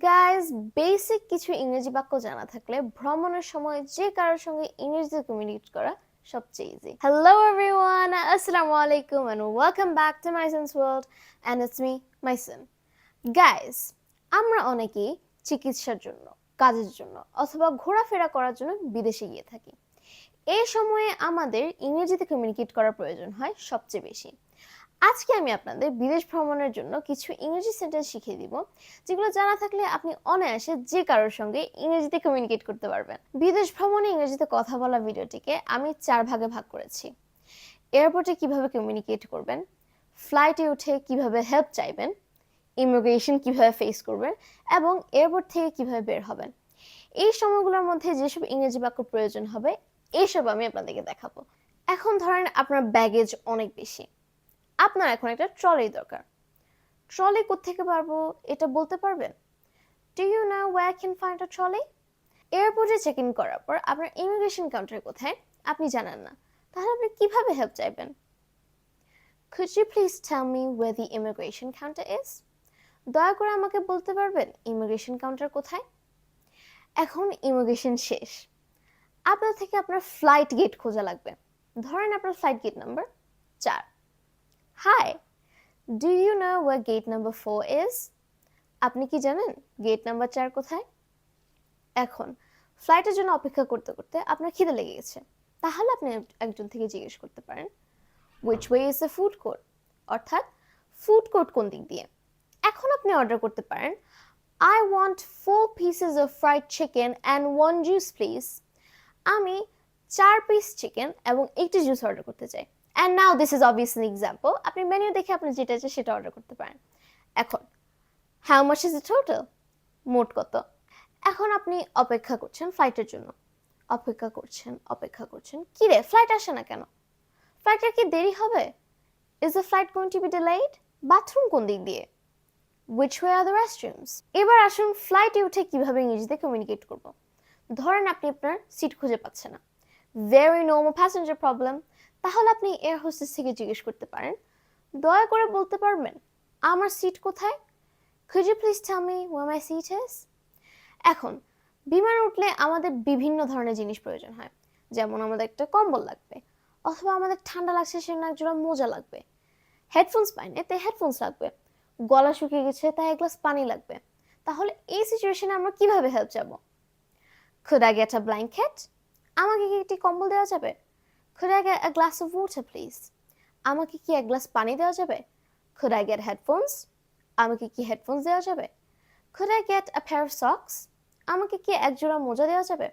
Guys, basic কিছু ইংরেজি বাক্য জানা থাকলে ভ্রমণের সময় যে কারোর সঙ্গে ইংরেজিতে কমিউনিকেট করা সবচেয়ে ইজি। হ্যালো এভরিওয়ান, আসসালামু আলাইকুম and welcome back to Maison's world and it's me Maison. Guys, আমরা অনেকেই চিকিৎসার জন্য, কাজের জন্য অথবা ঘোরাফেরা করার জন্য বিদেশে গিয়ে থাকি। এই সময়ে আমাদের ইংরেজিতে কমিউনিকেট করার প্রয়োজন হয় সবচেয়ে বেশি। আজকে আমি আপনাদের বিদেশ ভ্রমণের জন্য কিছু ইংরেজি সেন্টেন্স শিখিয়ে দিব, যেগুলো জানা থাকলে আপনি অনায়াসে যে কারোর সঙ্গে ইংরেজিতে কমিউনিকেট করতে পারবেন। বিদেশ ভ্রমণে ইংরেজিতে কথা বলা ভিডিওটিকে আমি 4 ভাগে ভাগ করেছি। এয়ারপোর্টে কিভাবে কমিউনিকেট করবেন, ফ্লাইটে উঠে কিভাবে হেল্প চাইবেন, ইমিগ্রেশন কিভাবে ফেস করবেন এবং এয়ারপোর্ট থেকে কিভাবে বের হবেন। এই সময়গুলোর মধ্যে যেসব ইংরেজি বাক্য প্রয়োজন হবে এইসব আমি আপনাদেরকে দেখাবো। এখন ধরেন আপনার ব্যাগেজ অনেক বেশি, আপনার এখন একটা ট্রলি দরকার। ট্রলি কোত্থেকে পারবো এটা বলতে পারবেন? Do you know where can find a trolley? এয়ারপোর্টে চেক ইন করার পর আপনার ইমিগ্রেশন কাউন্টার কোথায় আপনি জানেন না, তাহলে আপনি কিভাবে হেল্প চাইবেন? Could you please tell me where the immigration counter is? দয়া করে আমাকে বলতে পারবেন ইমিগ্রেশন কাউন্টার কোথায়? এখন ইমিগ্রেশন শেষ, আপনার থেকে আপনার ফ্লাইট গেট খোঁজা লাগবে। ধরেন আপনার flight gate number 4। Hi, do you know where gate number 4 is? আপনি কি জানেন গেট নাম্বার 4 কোথায়? এখন ফ্লাইটের জন্য অপেক্ষা করতে করতে আপনার খিদে লেগে গেছে, তাহলে আপনি একজন থেকে জিজ্ঞেস করতে পারেন which way is the food court, অর্থাৎ ফুড কোর্ট কোন দিক দিয়ে। এখন আপনি অর্ডার করতে পারেন I want 4 pieces of fried chicken and 1 juice please. আমি 4 পিস চিকেন এবং একটি জুস অর্ডার করতে চাই। And now this is obviously an example. আপনি মেনু দেখে আপনি যেটা চাই সেটা অর্ডার করতে পারেন। এখন how much is the total? মোট কত? এখন আপনি অপেক্ষা করছেন ফ্লাইটের জন্য, অপেক্ষা করছেন কি রে, ফ্লাইট আসে না কেন? ফ্লাইটের কি দেরি হবে? Is the flight going to be delayed? Bathroom কোন দিক দিয়ে? Which way are the restrooms? এবার আসুন ফ্লাইটে উঠে কিভাবে ইংরেজিতে কমিউনিকেট করব। ধরেন আপনি আপনার সিট খুঁজে পাচ্ছেন না, ভেরি নর্মাল প্যাসেঞ্জার প্রবলেম। তাহলে আপনি এয়ার হোস্টেস থেকে জিজ্ঞেস করতে পারেন দয়া করে বলতে পারবেন আমার সিট কোথায়? Could you please tell me where my seat is? এখন বিমানে উঠলে আমাদের বিভিন্ন ধরনের জিনিস প্রয়োজন হয়, যেমন আমাদের একটা কম্বল লাগবে, অথবা আমাদের ঠান্ডা লাগছে সেজন্য একজোড়া মোজা লাগবে, হেডফোনস পাইনি তাই হেডফোনস লাগবে, গলা শুকিয়ে গেছে তাই এক গ্লাস পানি লাগবে। তাহলে এই সিচুয়েশনে আমরা কিভাবে হেল্প চাবো? Could I get a blanket? আমাকে কি একটি কম্বল দেওয়া যাবে? Could I get a glass of water please? আমাকে কি এক গ্লাস পানি দেওয়া যাবে? Could I get headphones? আমাকে কি হেডফোনস দেওয়া যাবে? Could I get a pair of socks? আমাকে কি এক জোড়া মোজা দেওয়া যাবে?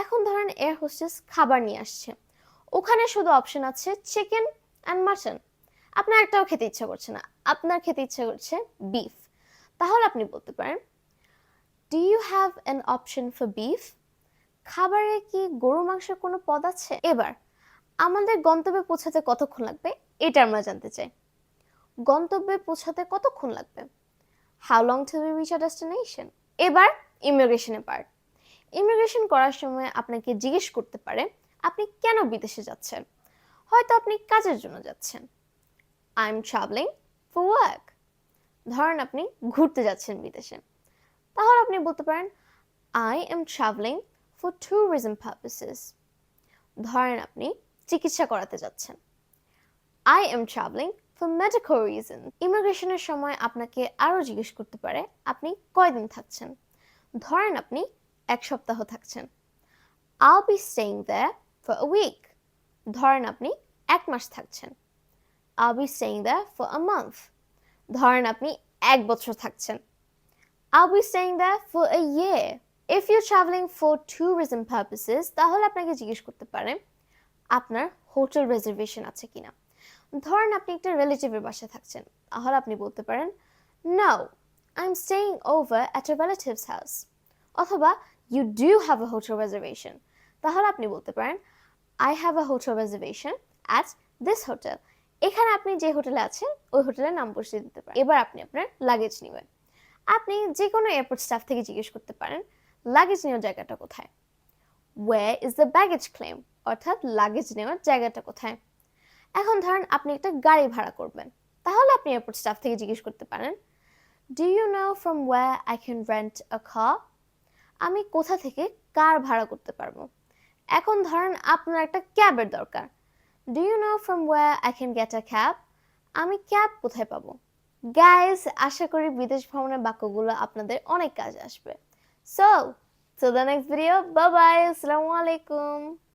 এখন ধরেন এয়ার হোস্টেস খাবার নিয়ে আসছে, ওখানে শুধু অপশন আছে চিকেন অ্যান্ড মাটন। আপনার একটাও খেতে ইচ্ছা করছে না, আপনার খেতে ইচ্ছা করছে বিফ। তাহলে আপনি বলতে পারেন Do you have an option for beef? খাবারে কি গরু মাংসের কোনো পদ আছে? এবার আমাদের গন্তব্যে পৌঁছাতে কতক্ষণ লাগবে এটা আমরা জানতে চাই। গন্তব্যে পৌঁছাতে কতক্ষণ লাগবে? How long till we reach our destination? এবার ইমিগ্রেশনের পার্ট। ইমিগ্রেশন করার সময় আপনাকে জিজ্ঞেস করতে পারে আপনি কেন বিদেশে যাচ্ছেন। হয়তো আপনি কাজের জন্য যাচ্ছেন, I'm traveling for work। ধরেন আপনি ঘুরতে যাচ্ছেন বিদেশে, তাহলে আপনি বলতে পারেন I am traveling for tourism purposes। ধরেন আপনি চিকিৎসা করাতে যাচ্ছেন, I am traveling for medical reasons। ইমিগ্রেশনের সময় আপনাকে আরো জিজ্ঞেস করতে পারে আপনি কয়দিন থাকছেন। ধরেন আপনি 1 সপ্তাহ থাকছেন, I'll be staying there for a week। ধরেন আপনি 1 মাস থাকছেন, I'll be staying there for a month। ধরেন আপনি 1 বছর থাকছেন, I'll be staying there for a year। If you're traveling for tourism purposes, তাহলে আপনাকে জিজ্ঞেস করতে পারে আপনার হোটেল রিজার্ভেশন আছে কিনা। ধরেন আপনি একটা রিলেটিভের বাসায় থাকছেন, তাহলে আপনি বলতে পারেন No, I'm staying over at a relative's house। অথবা You do have a hotel reservation। তাহলে আপনি বলতে পারেন I have a hotel reservation at this hotel। এখানে আপনি যে হোটেলে আছেন ওই হোটেলের নাম বসিয়ে দিতে পারেন। এবার আপনি আপনার লাগেজ নেবেন, আপনি যে কোনো এয়ারপোর্ট স্টাফ থেকে জিজ্ঞেস করতে পারেন লাগেজ নেওয়ার জায়গাটা কোথায়। Where is the baggage claim? অর্থাৎ লাগেজ নেওয়ার জায়গাটা কোথায়। এখন ধরেন আপনি একটা গাড়ি ভাড়া করবেন, তাহলে আপনি এয়ারপোর্ট স্টাফ থেকে জিজ্ঞেস করতে পারেন Do you know from where I can rent a car? আমি কোথা থেকে কার ভাড়া করতে পারবো? এখন ধরেন আপনার একটা ক্যাবের দরকার। Do you know from where I can get a cab? আমি ক্যাব কোথায় পাবো? গাইস, আশা করি বিদেশ ভ্রমণের বাক্যগুলো আপনাদের অনেক কাজে আসবে। So, till the next video, bye bye, আসসালামু আলাইকুম।